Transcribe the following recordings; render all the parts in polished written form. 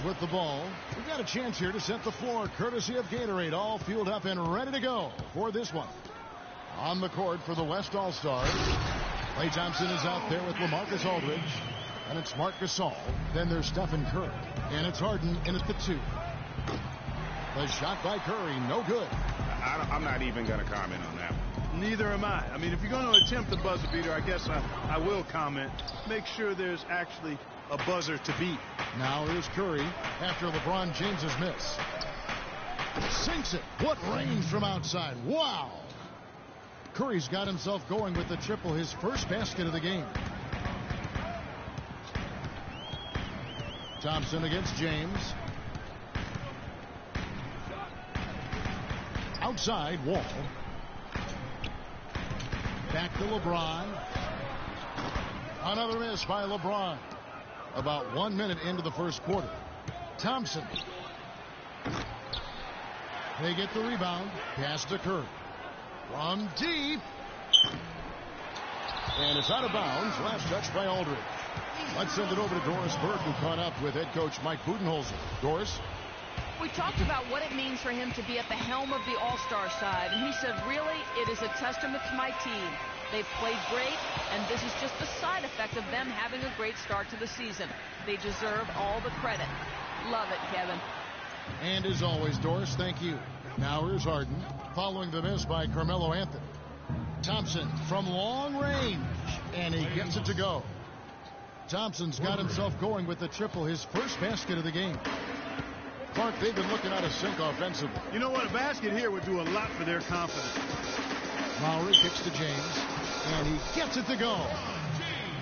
with the ball. We've got a chance here to set the floor courtesy of Gatorade. All fueled up and ready to go for this one. On the court for the West All-Stars. Klay Thompson is out there with LaMarcus Aldridge. And it's Marc Gasol. Then there's Stephen Curry. And it's Harden in at the 2. The shot by Curry, no good. I'm not even going to comment on that one. Neither am I. I mean, if you're going to attempt the buzzer beater, I guess I will comment. Make sure there's actually a buzzer to beat. Now here's Curry after LeBron James's miss. Sinks it. What range from outside. Wow. Curry's got himself going with the triple, his first basket of the game. Thompson against James. Outside, Wall. Back to LeBron. Another miss by LeBron. About 1 minute into the first quarter. Thompson. They get the rebound. Pass to Curry. From deep. And it's out of bounds. Last touch by Aldridge. Let's send it over to Doris Burke, who caught up with head coach Mike Budenholzer. Doris? We talked about what it means for him to be at the helm of the All-Star side, and he said, really, it is a testament to my team. They've played great, and this is just the side effect of them having a great start to the season. They deserve all the credit. Love it, Kevin. And as always, Doris, thank you. Now here's Harden, following the miss by Carmelo Anthony. Thompson from long range, and he gets it to go. Thompson's got himself going with the triple, his first basket of the game. Clark, they've been looking out of sync offensively. You know what? A basket here would do a lot for their confidence. Lowry kicks to James, and he gets it to go.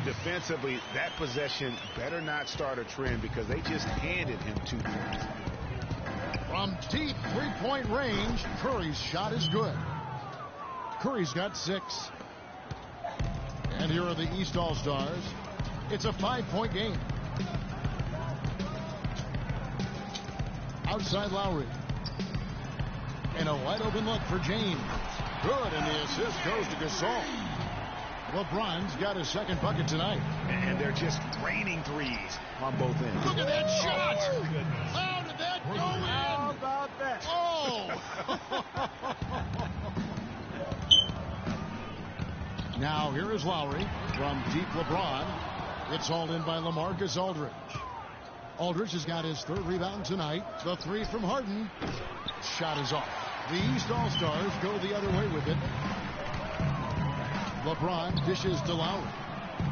Defensively, that possession better not start a trend because they just handed him 2 points. From deep three-point range, Curry's shot is good. Curry's got 6. And here are the East All-Stars. It's a 5-point game. Outside Lowry. And a wide open look for James. Good, and the assist goes to Gasol. LeBron's got his second bucket tonight. And they're just raining threes on both ends. Look at that shot! How did that go in? How about that? Oh! Now here is Lowry from deep LeBron. It's hauled in by LaMarcus Aldridge. Aldridge has got his 3rd rebound tonight. The 3 from Harden. Shot is off. The East All-Stars go the other way with it. LeBron dishes to Lowry.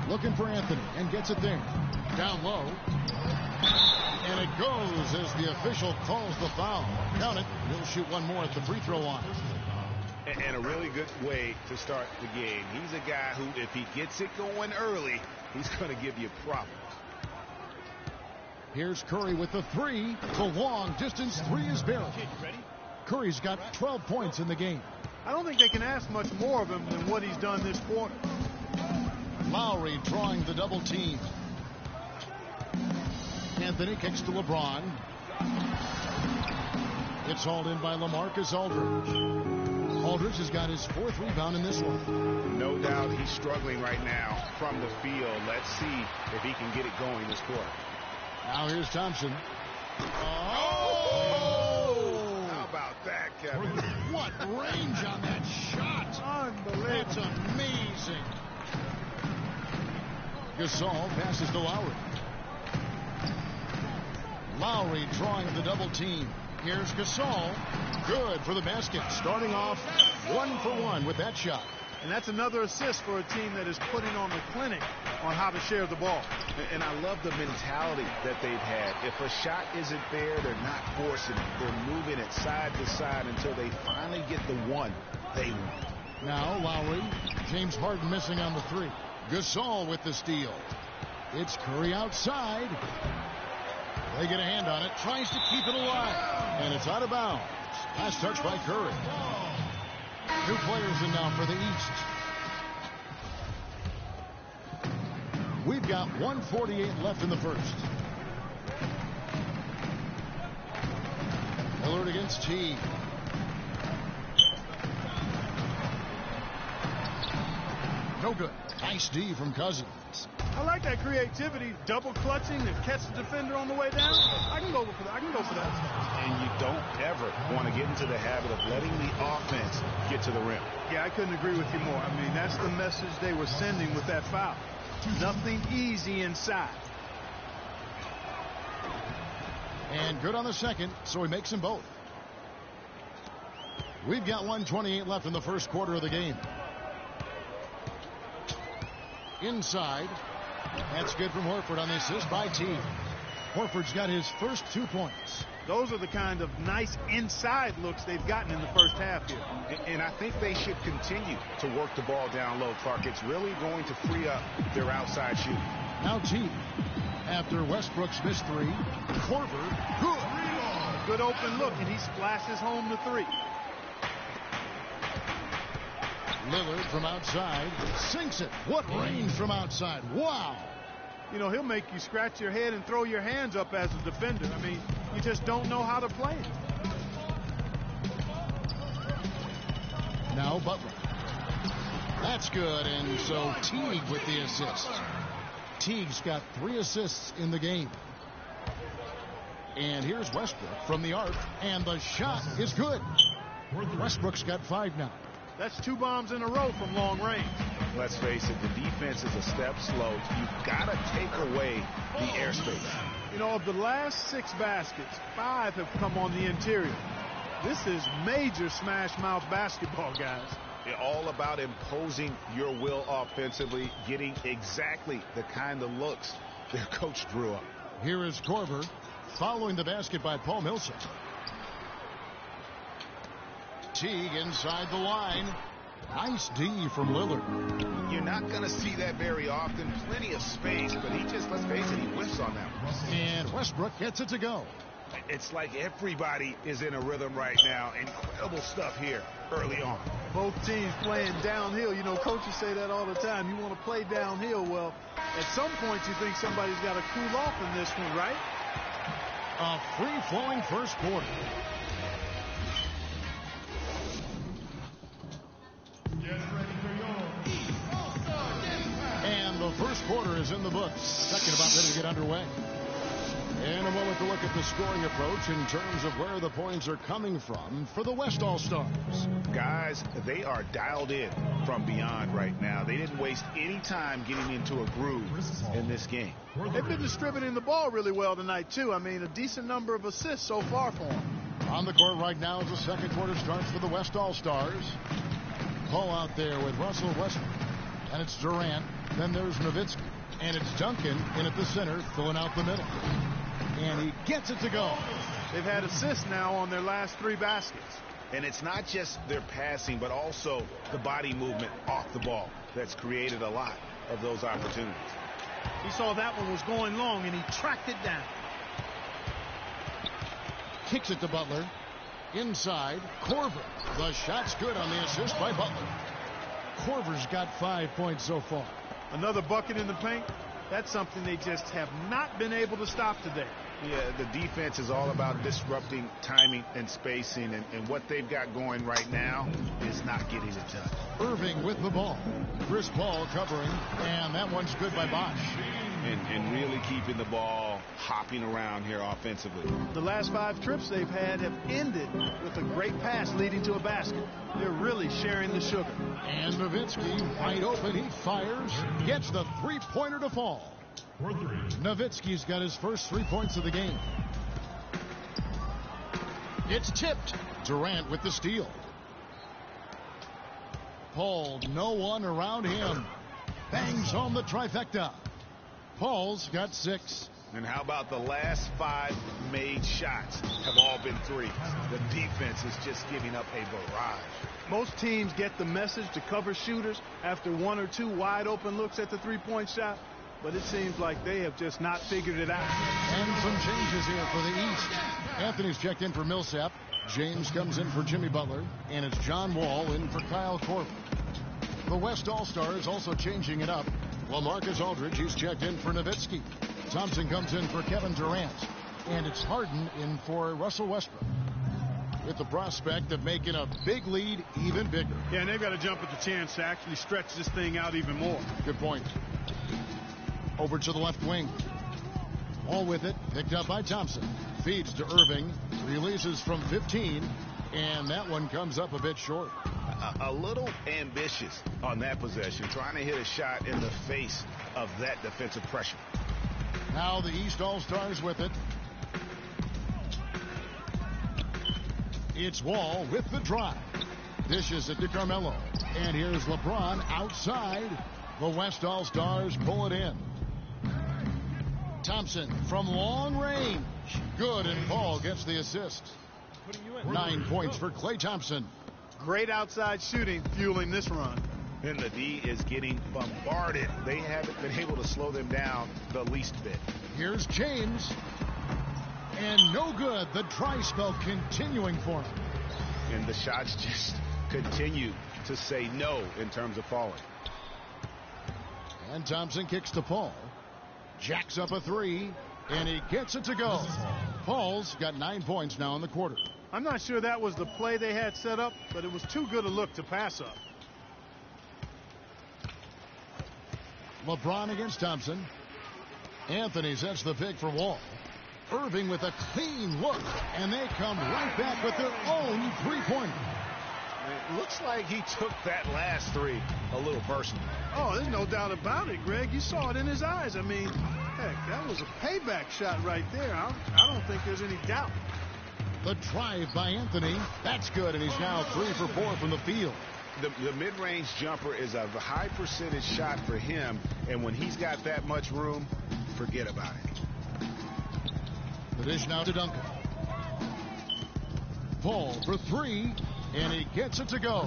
Looking for Anthony and gets it there. Down low. And it goes as the official calls the foul. Count it. He'll shoot one more at the free throw line. And a really good way to start the game. He's a guy who, if he gets it going early, he's going to give you problems. Here's Curry with the 3. The long distance 3 is buried. Curry's got 12 points in the game. I don't think they can ask much more of him than what he's done this quarter. Lowry drawing the double team. Anthony kicks to LeBron. It's hauled in by LaMarcus Aldridge. Aldridge has got his 4th rebound in this one. No doubt he's struggling right now from the field. Let's see if he can get it going this quarter. Now here's Thompson. Oh! How about that, Kevin? What range on that shot. Unbelievable. That's amazing. Gasol passes to Lowry. Lowry drawing the double team. Here's Gasol. Good for the basket. Starting off 1 for 1 with that shot. And that's another assist for a team that is putting on the clinic on how to share the ball. And I love the mentality that they've had. If a shot isn't there, they're not forcing it. They're moving it side to side until they finally get the one they want. Now Lowry. James Harden missing on the 3. Gasol with the steal. It's Curry outside. They get a hand on it. Tries to keep it alive. And it's out of bounds. Last touch by Curry. 2 players in now for the East. We've got 1:48 left in the first. Lillard against T. No good. Nice D from Cousins. I like that creativity, double clutching to catch the defender on the way down. I can go with go for that. And you don't ever want to get into the habit of letting the offense get to the rim. Yeah, I couldn't agree with you more. I mean, that's the message they were sending with that foul. Nothing easy inside. And good on the second, so he makes them both. We've got 1:28 left in the first quarter of the game. Inside. That's good from Horford on the assist by T. Horford's got his first 2 points. Those are the kind of nice inside looks they've gotten in the first half here. And I think they should continue to work the ball down low, Clark. It's really going to free up their outside shooting. Now T. After Westbrook's missed three. Korver. Good open look, and he splashes home the three. Lillard from outside sinks it. What range from outside. Wow. You know, he'll make you scratch your head and throw your hands up as a defender. I mean, you just don't know how to play it. Now Butler. That's good, and so Teague with the assist. Teague's got 3 assists in the game. And here's Westbrook from the arc, and the shot is good. Westbrook's got 5 now. That's 2 bombs in a row from long range. Let's face it, the defense is a step slow. You've got to take away the airspace. You know, of the last 6 baskets, 5 have come on the interior. This is major smash mouth basketball, guys. All about imposing your will offensively, getting exactly the kind of looks their coach drew up. Here is Korver following the basket by Paul Millsap. Teague inside the line. Nice D from Lillard. You're not going to see that very often. Plenty of space, but he just, let's face it, he whiffs on that one. And Westbrook gets it to go. It's like everybody is in a rhythm right now. Incredible stuff here early on. Both teams playing downhill. You know, coaches say that all the time. You want to play downhill. Well, at some point you think somebody's got to cool off in this one, right? A free-flowing first quarter. And the first quarter is in the books. Second about ready to get underway. In a moment to look at the scoring approach in terms of where the points are coming from for the West All-Stars. Guys, they are dialed in from beyond right now. They didn't waste any time getting into a groove in this game. They've been distributing the ball really well tonight, too. I mean, a decent number of assists so far for them. On the court right now as the second quarter starts for the West All-Stars. Paul out there with Russell Westbrook. And it's Durant. Then there's Nowitzki. And it's Duncan in at the center, filling out the middle. And he gets it to go. They've had assists now on their last 3 baskets. And it's not just their passing, but also the body movement off the ball that's created a lot of those opportunities. He saw that one was going long, and he tracked it down. Kicks it to Butler. Inside, Korver. The shot's good on the assist by Butler. Korver's got 5 points so far. Another bucket in the paint. That's something they just have not been able to stop today. Yeah, the defense is all about disrupting timing and spacing, and what they've got going right now is not getting it done. Irving with the ball. Chris Paul covering, and that one's good by Bosch. And really keeping the ball hopping around here offensively. The last 5 trips they've had have ended with a great pass leading to a basket. They're really sharing the sugar. And Nowitzki wide open. He fires. Gets the three-pointer to fall. Nowitzki's got his first 3 points of the game. It's tipped. Durant with the steal. Paul, no one around him. Bangs home the trifecta. Paul's got 6. And how about the last 5 made shots have all been threes? The defense is just giving up a barrage. Most teams get the message to cover shooters after 1 or 2 wide open looks at the three-point shot, but it seems like they have just not figured it out. And some changes here for the East. Anthony's checked in for Millsap. James comes in for Jimmy Butler, and it's John Wall in for Kyle Korver. The West All-Stars also changing it up. LaMarcus Aldridge, he's checked in for Nowitzki. Thompson comes in for Kevin Durant. And it's Harden in for Russell Westbrook, with the prospect of making a big lead even bigger. Yeah, and they've got to jump at the chance to actually stretch this thing out even more. Good point. Over to the left wing. All with it, picked up by Thompson. Feeds to Irving. Releases from 15. And that one comes up a bit short. A little ambitious on that possession, trying to hit a shot in the face of that defensive pressure. Now the East All-Stars with it. It's Wall with the drive. Dishes it to Carmelo. And here's LeBron outside. The West All-Stars pull it in. Thompson from long range. Good, and Paul gets the assist. 9 points for Klay Thompson. Great outside shooting fueling this run. And the D is getting bombarded. They haven't been able to slow them down the least bit. Here's James. And no good. The dry spell continuing for him. And the shots just continue to say no in terms of falling. And Thompson kicks to Paul. Jacks up a three. And he gets it to go. Paul's got 9 points now in the quarter. I'm not sure that was the play they had set up, but it was too good a look to pass up. LeBron against Thompson. Anthony sets the pick for Wall. Irving with a clean look, and they come right back with their own three-pointer. It looks like he took that last three a little personal. Oh, there's no doubt about it, Greg. You saw it in his eyes. I mean, heck, that was a payback shot right there. I don't think there's any doubt. The drive by Anthony. That's good, and he's now 3 for 4 from the field. The mid-range jumper is a high percentage shot for him, and when he's got that much room, forget about it. The dish now to Duncan. Paul for 3, and he gets it to go.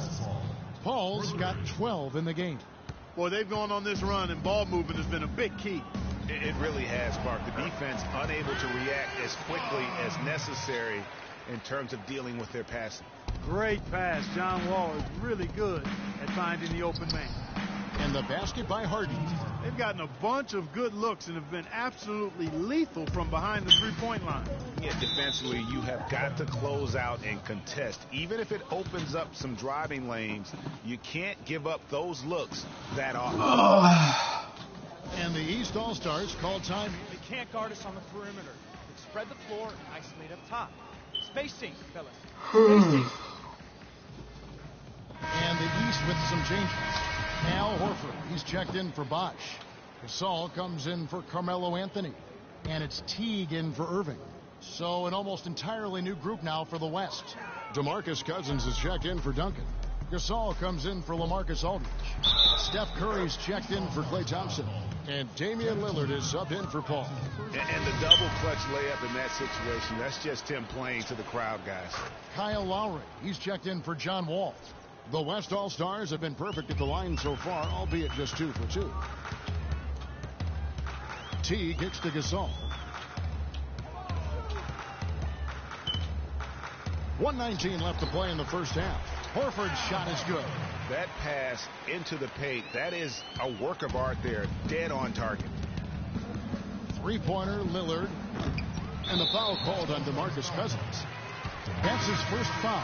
Paul's got 12 in the game. Boy, they've gone on this run, and ball movement has been a big key. It really has, Clark. The defense unable to react as quickly as necessary in terms of dealing with their passing. Great pass. John Wall is really good at finding the open man. And the basket by Harden. They've gotten a bunch of good looks and have been absolutely lethal from behind the three-point line. Yeah, defensively, you have got to close out and contest. Even if it opens up some driving lanes, you can't give up those looks that often. And the East All-Stars call time. They can't guard us on the perimeter. But spread the floor and isolate up top. Spacing, fellas. Spacing. And the East with some changes. Al Horford, he's checked in for Bosch. Gasol comes in for Carmelo Anthony. And it's Teague in for Irving. So an almost entirely new group now for the West. DeMarcus Cousins is checked in for Duncan. Gasol comes in for LaMarcus Aldridge. Steph Curry's checked in for Klay Thompson. And Damian Lillard is subbed in for Paul. And the double clutch layup in that situation, that's just him playing to the crowd, guys. Kyle Lowry, he's checked in for John Wall. The West All-Stars have been perfect at the line so far, albeit just 2 for 2. T kicks to Gasol. 1:19 left to play in the first half. Horford's shot is good. That pass into the paint, that is a work of art there, dead on target. Three-pointer, Lillard. And the foul called on DeMarcus Cousins. That's his first foul.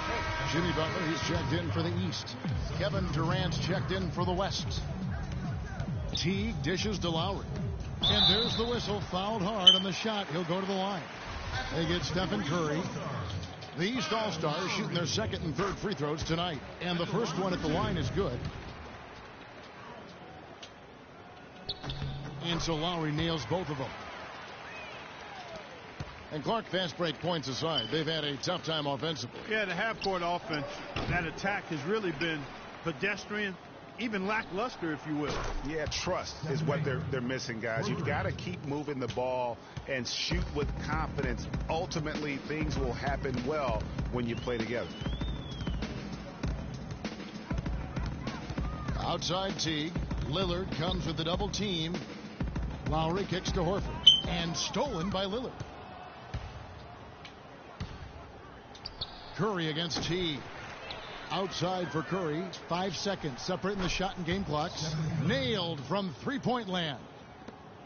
Jimmy Butler, he's checked in for the East. Kevin Durant's checked in for the West. Teague dishes to Lowry. And there's the whistle, fouled hard on the shot. He'll go to the line. They get Stephen Curry. The East All-Stars shooting their second and third free throws tonight. And the first one at the line is good. And so Lowry nails both of them. And Clark, fast break points aside, they've had a tough time offensively. Yeah, the half-court offense, that attack has really been pedestrian, even lackluster, if you will. Yeah, trust is what they're missing, guys. You've got to keep moving the ball and shoot with confidence. Ultimately, things will happen well when you play together. Outside Teague. Lillard comes with the double team. Lowry kicks to Horford. And stolen by Lillard. Curry against Teague. Outside for Curry. 5 seconds separating the shot and game clocks. Nailed from three-point land.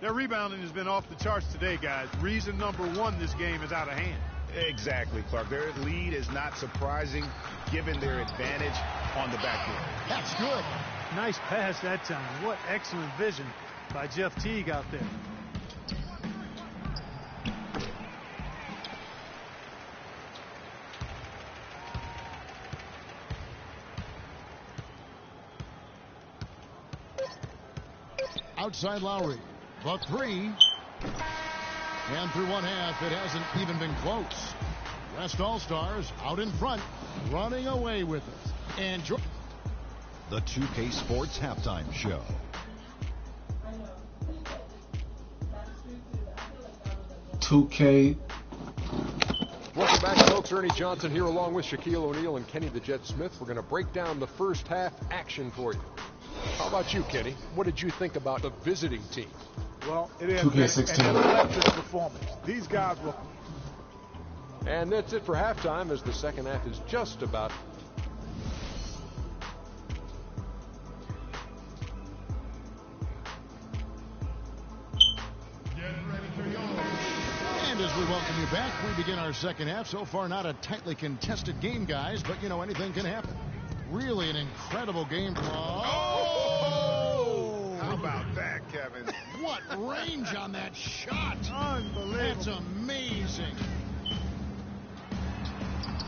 Their rebounding has been off the charts today, guys. Reason number 1, this game is out of hand. Exactly, Clark. Their lead is not surprising given their advantage on the backcourt. That's good. Nice pass that time. What excellent vision by Jeff Teague out there. Outside Lowry. The three. And through one half, it hasn't even been close. West All-Stars out in front, running away with it. And the 2K Sports Halftime Show. Welcome back, folks. Ernie Johnson here along with Shaquille O'Neal and Kenny the Jet Smith. We're going to break down the first half action for you. How about you, Kenny? What did you think about the visiting team? Well, it is an electric performance. These guys were... And that's it for halftime, as the second half is just about... And as we welcome you back, we begin our second half. So far, not a tightly contested game, guys, but, you know, anything can happen. Really an incredible game. Oh! How about that, Kevin? What range on that shot. Unbelievable. That's amazing.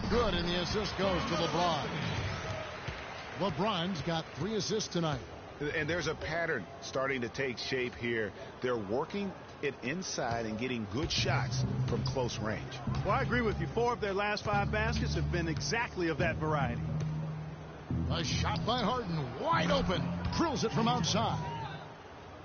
Good, and the assist goes to LeBron. LeBron's got 3 assists tonight. And there's a pattern starting to take shape here. They're working it inside and getting good shots from close range. Well, I agree with you. 4 of their last 5 baskets have been exactly of that variety. A shot by Harden, wide open. Drills it from outside.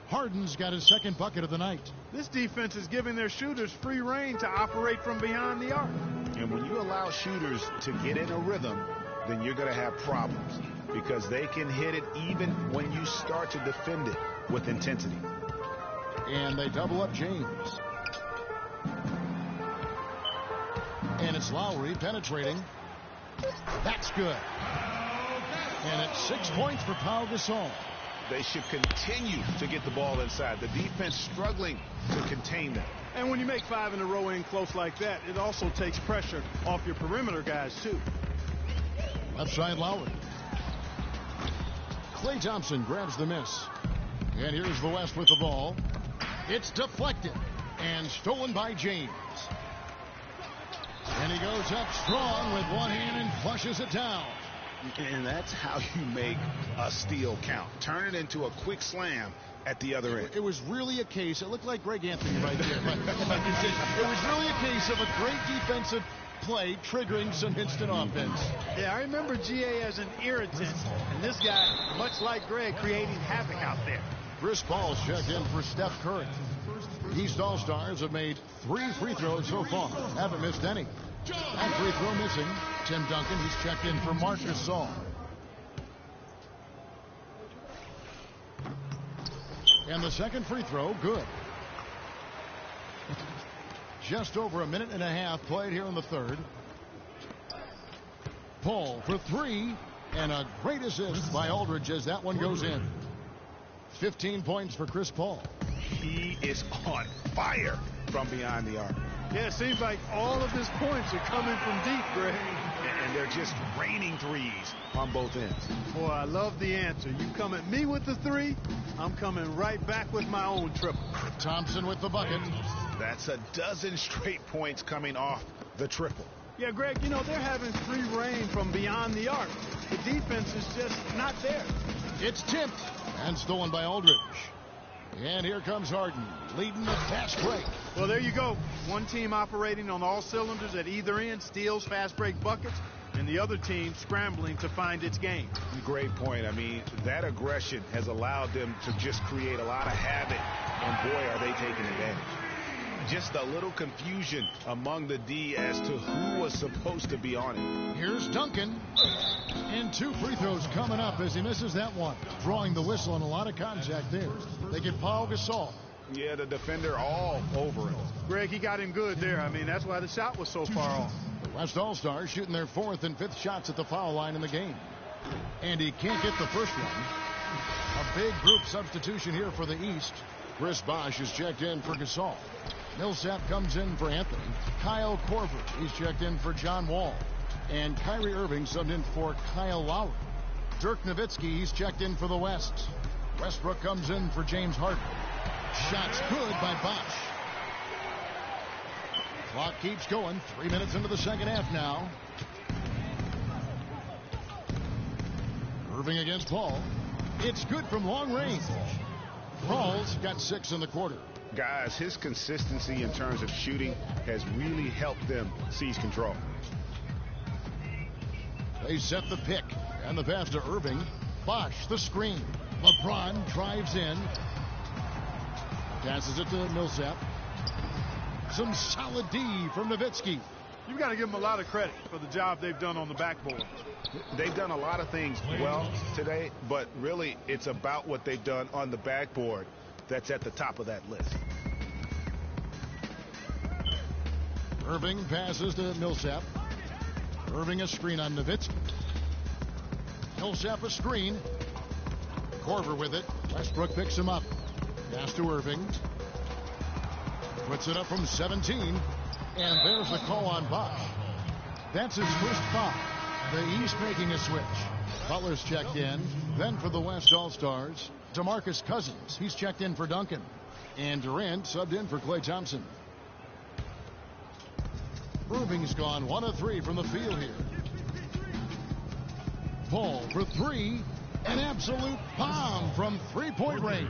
Harden's got his second bucket of the night. This defense is giving their shooters free reign to operate from behind the arc. And when you allow shooters to get in a rhythm, then you're going to have problems because they can hit it even when you start to defend it with intensity. And they double up James. And it's Lowry penetrating. That's good. And it's 6 points for Pau Gasol. They should continue to get the ball inside. The defense struggling to contain them. And when you make 5 in a row in close like that, it also takes pressure off your perimeter guys, too. Left side Lowry. Klay Thompson grabs the miss. And here's the West with the ball. It's deflected and stolen by James. And he goes up strong with one hand and flushes it down. And that's how you make a steal count. Turn it into a quick slam at the other end. It was really a case. It looked like Greg Anthony right there. But it was really a case of a great defensive play triggering some instant offense. Yeah, I remember GA as an irritant. And this guy, much like Greg, creating havoc out there. Chris Paul's checked in for Steph Curry. East All-Stars have made 3 free throws so far. Haven't missed any. That free throw missing. Tim Duncan, he's checked in for Marc Gasol. And the second free throw, good. Just over a minute and a half played here in the third. Paul for 3, and a great assist by Aldridge as that one goes in. 15 points for Chris Paul. He is on fire from behind the arc. Yeah, it seems like all of his points are coming from deep, Greg. And they're just raining threes on both ends. Boy, I love the answer. You come at me with the 3, I'm coming right back with my own triple. Thompson with the bucket. That's a dozen straight points coming off the triple. Yeah, Greg, you know, they're having free reign from beyond the arc. The defense is just not there. It's tipped and stolen by Aldridge. And here comes Harden, leading the fast break. Well, there you go. One team operating on all cylinders at either end, steals, fast break buckets, and the other team scrambling to find its game. Great point. I mean, that aggression has allowed them to just create a lot of havoc, and boy, are they taking advantage. Just a little confusion among the D as to who was supposed to be on it. Here's Duncan. And 2 free throws coming up as he misses that one. Drawing the whistle and a lot of contact there. They get Pau Gasol. Yeah, the defender all over him. Greg, he got him good there. I mean, that's why the shot was so far off. The West All-Stars shooting their 4th and 5th shots at the foul line in the game. And he can't get the first one. A big group substitution here for the East. Chris Bosh is checked in for Gasol. Millsap comes in for Anthony. Kyle Korver, he's checked in for John Wall. And Kyrie Irving subbed in for Kyle Lowry. Dirk Nowitzki, he's checked in for the West. Westbrook comes in for James Harden. Shots good by Bosh. Clock keeps going. 3 minutes into the second half now. Irving against Paul. It's good from long range. Paul's got 6 in the quarter. Guys, his consistency in terms of shooting has really helped them seize control. They set the pick, and the pass to Irving. Bosch, the screen. LeBron drives in. Passes it to Millsap. Some solid D from Nowitzki. You've got to give them a lot of credit for the job they've done on the backboard. They've done a lot of things well today, but really it's about what they've done on the backboard that's at the top of that list. Irving passes to Millsap. Irving a screen on Nowitzki. Millsap a screen. Korver with it. Westbrook picks him up. Pass to Irving. Puts it up from 17. And there's the call on Bosch. That's his first foul. The East making a switch. Butler's checked in. Then for the West All-Stars, DeMarcus Cousins. He's checked in for Duncan. And Durant subbed in for Klay Thompson. Irving's gone 1 of 3 from the field here. Paul for 3. An absolute bomb from 3-point range.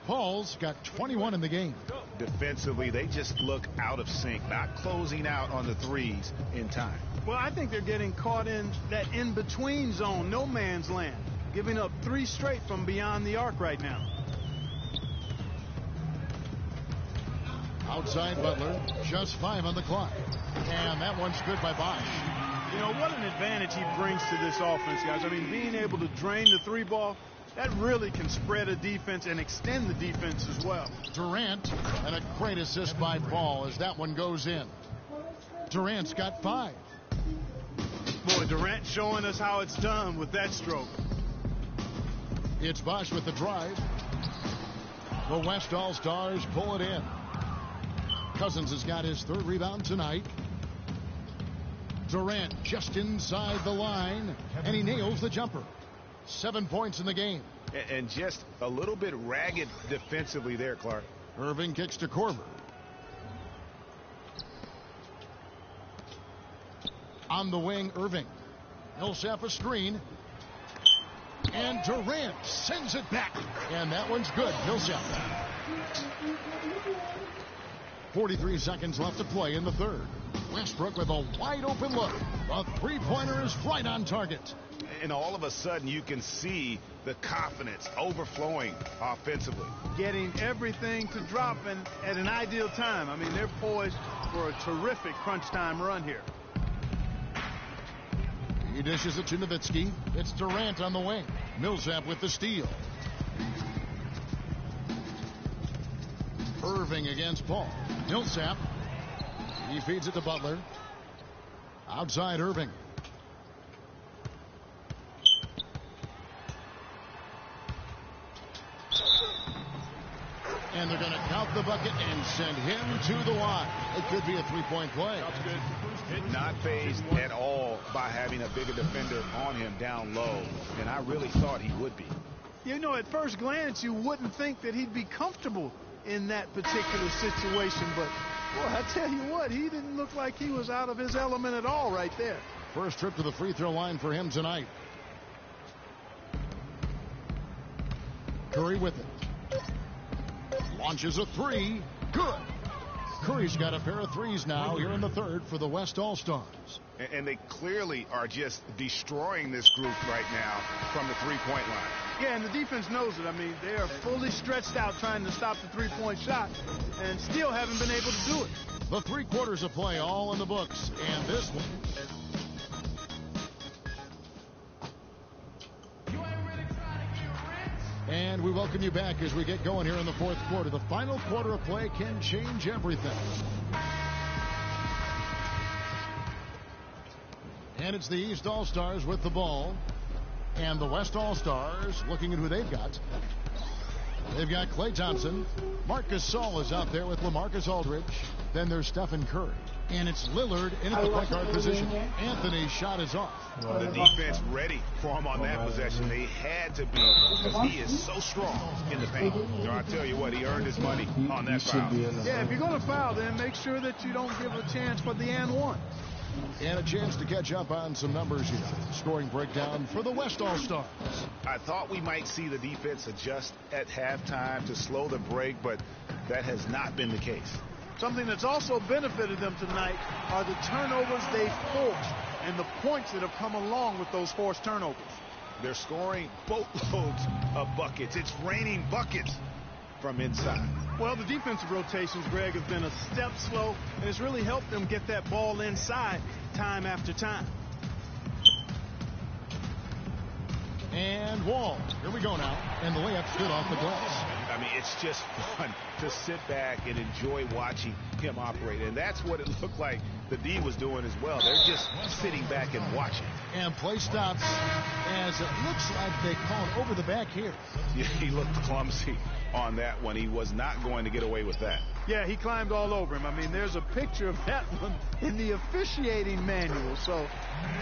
Paul's got 21 in the game. Defensively, they just look out of sync, not closing out on the threes in time. Well, I think they're getting caught in that in-between zone, no man's land, giving up 3 straight from beyond the arc right now. Outside Butler, just 5 on the clock. And that one's good by Bosch. You know, what an advantage he brings to this offense, guys. I mean, being able to drain the 3 ball, that really can spread a defense and extend the defense as well. Durant, and a great assist by Paul as that one goes in. Durant's got 5. Boy, Durant showing us how it's done with that stroke. It's Bosch with the drive. The West All-Stars pull it in. Cousins has got his 3rd rebound tonight. Durant just inside the line, and he nails the jumper. 7 points in the game. And just a little bit ragged defensively there, Clark. Irving kicks to Korver. On the wing, Irving. Millsap a screen. And Durant sends it back. And that one's good. Millsap. 43 seconds left to play in the 3rd. Westbrook with a wide open look. A 3-pointer is right on target. And all of a sudden you can see the confidence overflowing offensively. Getting everything to drop and at an ideal time. I mean, they're poised for a terrific crunch time run here. He dishes it to Nowitzki. It's Durant on the wing. Millsap with the steal. Irving against Paul. Millsap. He feeds it to Butler. Outside Irving. And they're going to count the bucket and send him to the line. It could be a 3-point play. That's good. Not phased at all by having a bigger defender on him down low. And I really thought he would be. You know, at first glance, you wouldn't think that he'd be comfortable in that particular situation. But, boy, I tell you what, he didn't look like he was out of his element at all right there. First trip to the free throw line for him tonight. Curry with it. Launches a 3. Good. Curry's got a pair of 3s now here in the 3rd for the West All-Stars. And they clearly are just destroying this group right now from the 3-point line. Yeah, and the defense knows it. I mean, they are fully stretched out trying to stop the 3-point shot and still haven't been able to do it. The 3 quarters of play all in the books. And this one. And we welcome you back as we get going here in the 4th quarter. The final quarter of play can change everything. And it's the East All-Stars with the ball. And the West All-Stars looking at who they've got. They've got Klay Thompson. Marcus Gasol is out there with LaMarcus Aldridge. Then there's Stephen Curry. And it's Lillard in at the point guard position. Anthony's shot is off. The defense ready for him on that possession. They had to be because he is so strong in the paint. So I tell you what, he earned his money on that foul. Yeah, if you're going to foul, then make sure that you don't give a chance for the and one. And a chance to catch up on some numbers here. Scoring breakdown for the West All-Stars. I thought we might see the defense adjust at halftime to slow the break, but that has not been the case. Something that's also benefited them tonight are the turnovers they've forced and the points that have come along with those forced turnovers. They're scoring boatloads of buckets. It's raining buckets from inside. Well, the defensive rotations, Greg, have been a step slow, and it's really helped them get that ball inside time after time. And Wall. Here we go now. And the layup's good off the glass. I mean, it's just fun to sit back and enjoy watching him operate. And that's what it looked like the D was doing as well. They're just sitting back and watching. And play stops as it looks like they called over the back here. Yeah, he looked clumsy on that one. He was not going to get away with that. Yeah, he climbed all over him. I mean, there's a picture of that one in the officiating manual. So,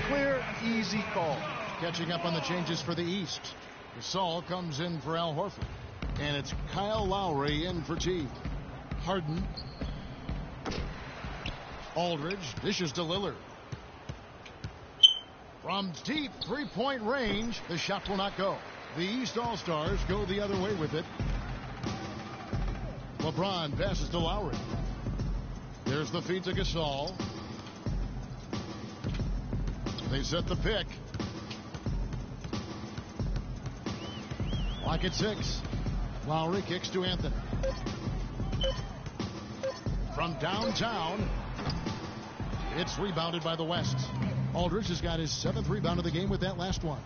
clear, easy call. Catching up on the changes for the East. Gasol comes in for Al Horford. And it's Kyle Lowry in for T. Harden. Aldridge dishes to Lillard. From deep three-point range, the shot will not go. The East All-Stars go the other way with it. LeBron passes to Lowry. There's the feed to Gasol. They set the pick. Clock at 6. Lowry kicks to Anthony. From downtown, it's rebounded by the West. Aldridge has got his 7th rebound of the game with that last one.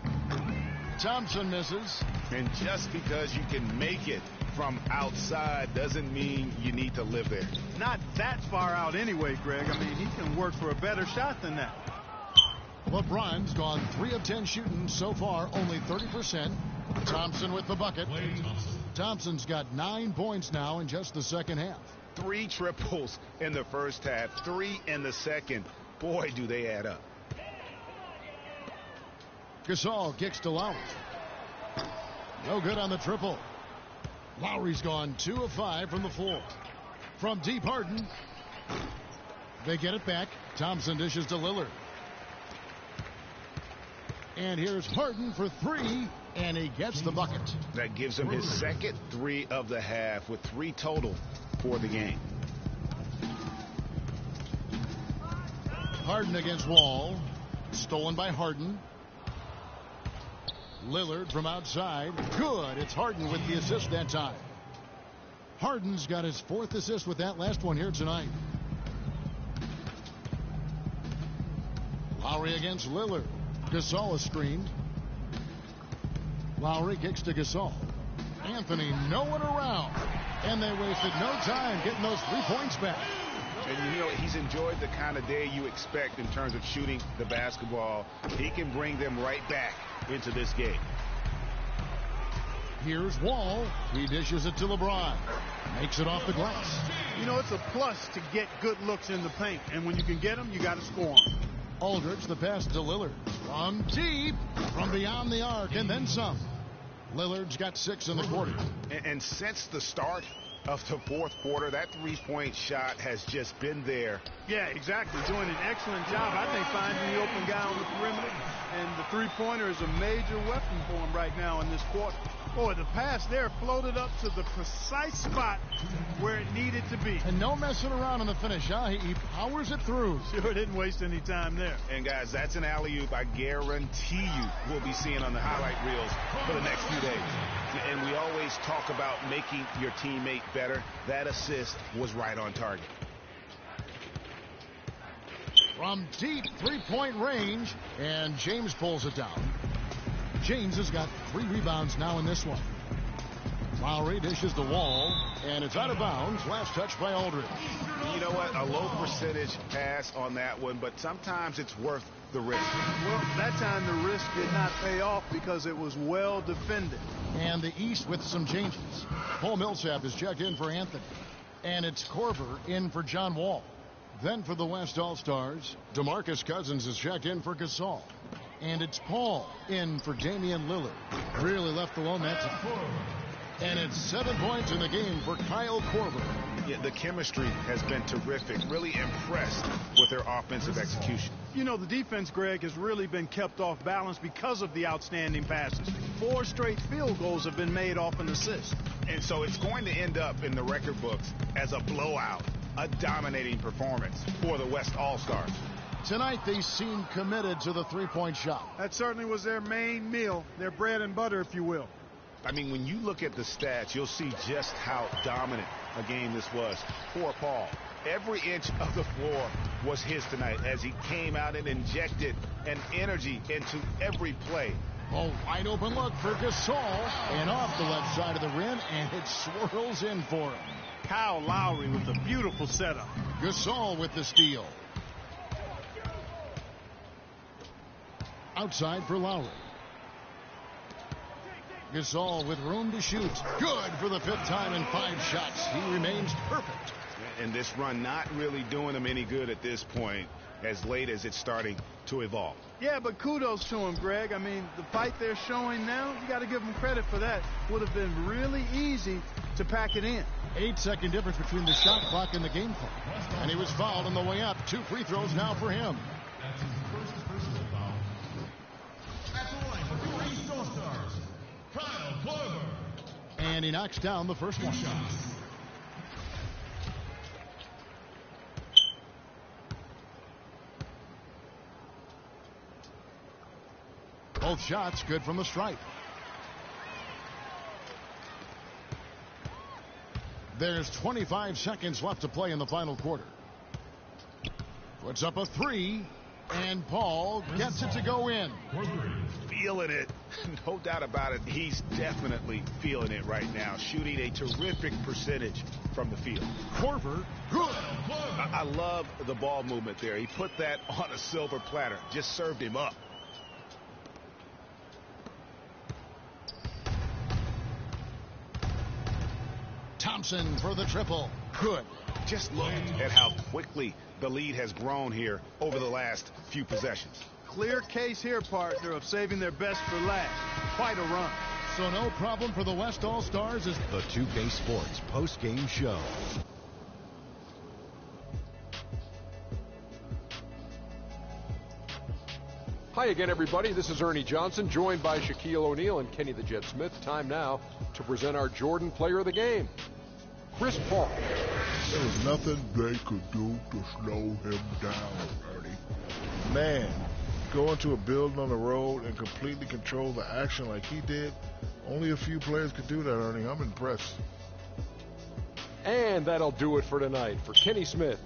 Thompson misses. And just because you can make it from outside doesn't mean you need to live there. Not that far out anyway, Greg. I mean, he can work for a better shot than that. LeBron's gone 3 of 10 shooting so far, only 30%. Thompson with the bucket. Thompson's got 9 points now in just the second half. 3 triples in the first half, 3 in the second. Boy, do they add up. Gasol kicks to Lowry. No good on the triple. Lowry's gone 2 of 5 from the floor. From deep, Harden. They get it back. Thompson dishes to Lillard. And here's Harden for 3, and he gets the bucket. That gives him his second 3 of the half with 3 total for the game. Harden against Wall. Stolen by Harden. Lillard from outside. Good. It's Harden with the assist that time. Harden's got his 4th assist with that last one here tonight. Lowry against Lillard. Gasol is screened. Lowry kicks to Gasol. Anthony nowhere around. And they wasted no time getting those 3 points back. And, you know, he's enjoyed the kind of day you expect in terms of shooting the basketball. He can bring them right back into this game. Here's Wall. He dishes it to LeBron. Makes it off the glass. You know, it's a plus to get good looks in the paint. And when you can get them, you got to score them. Aldridge, the pass to Lillard. From deep, from beyond the arc, and then some. Lillard's got 6 in the quarter. And since the start of the fourth quarter, that 3-point shot has just been there. Yeah, exactly. Doing an excellent job, I think, finding the open guy on the perimeter. And the three-pointer is a major weapon for him right now in this quarter. Boy, the pass there floated up to the precise spot where it needed to be. And no messing around in the finish, huh? He powers it through. Sure didn't waste any time there. And, guys, that's an alley-oop I guarantee you we'll be seeing on the highlight reels for the next few days. And we always talk about making your teammate better. That assist was right on target. From deep 3-point range, and James pulls it down. James has got 3 rebounds now in this one. Lowry dishes the Wall, and it's out of bounds. Last touch by Aldridge. You know what? A low percentage pass on that one, but sometimes it's worth the risk. Well, that time the risk did not pay off because it was well defended. And the East with some changes. Paul Millsap is checked in for Anthony. And it's Korver in for John Wall. Then for the West All-Stars, DeMarcus Cousins is checked in for Gasol. And it's Paul in for Damian Lillard. Really left alone that time. And it's 7 points in the game for Kyle Korver. Yeah, the chemistry has been terrific. Really impressed with their offensive execution. You know, the defense, Greg, has really been kept off balance because of the outstanding passes. 4 straight field goals have been made off an assist. And so it's going to end up in the record books as a blowout, a dominating performance for the West All-Stars. Tonight, they seem committed to the three-point shot. That certainly was their main meal, their bread and butter, if you will. I mean, when you look at the stats, you'll see just how dominant a game this was for Paul. Every inch of the floor was his tonight as he came out and injected an energy into every play. A wide open look for Gasol, and off the left side of the rim, and it swirls in for him. Kyle Lowry with a beautiful setup. Gasol with the steal. Outside for Lowry. Gasol with room to shoot. Good for the 5th time in 5 shots. He remains perfect. And this run not really doing him any good at this point, as late as it's starting to evolve. Yeah, but kudos to him, Greg. I mean, the fight they're showing now, you got to give them credit for that. Would have been really easy to pack it in. 8-second difference between the shot clock and the game clock. And he was fouled on the way up. 2 free throws now for him. That's his first personal foul. At the line for the East All-Stars, Kyle Korver. And he knocks down the first one. Both shots good from the stripe. There's 25 seconds left to play in the final quarter. Puts up a 3, and Paul gets it to go in. Feeling it. No doubt about it. He's definitely feeling it right now. Shooting a terrific percentage from the field. Korver, good. I love the ball movement there. He put that on a silver platter. Just served him up. Thompson for the triple. Good. Just look at how quickly the lead has grown here over the last few possessions. Clear case here, partner, of saving their best for last. Quite a run. So no problem for the West All-Stars as The 2K Sports post-game show. Hi again, everybody. This is Ernie Johnson, joined by Shaquille O'Neal and Kenny the Jet Smith. Time now to present our Jordan Player of the Game, Chris Paul. There was nothing they could do to slow him down, Ernie. Man, go into a building on the road and completely control the action like he did. Only a few players could do that, Ernie. I'm impressed. And that'll do it for tonight. For Kenny Smith,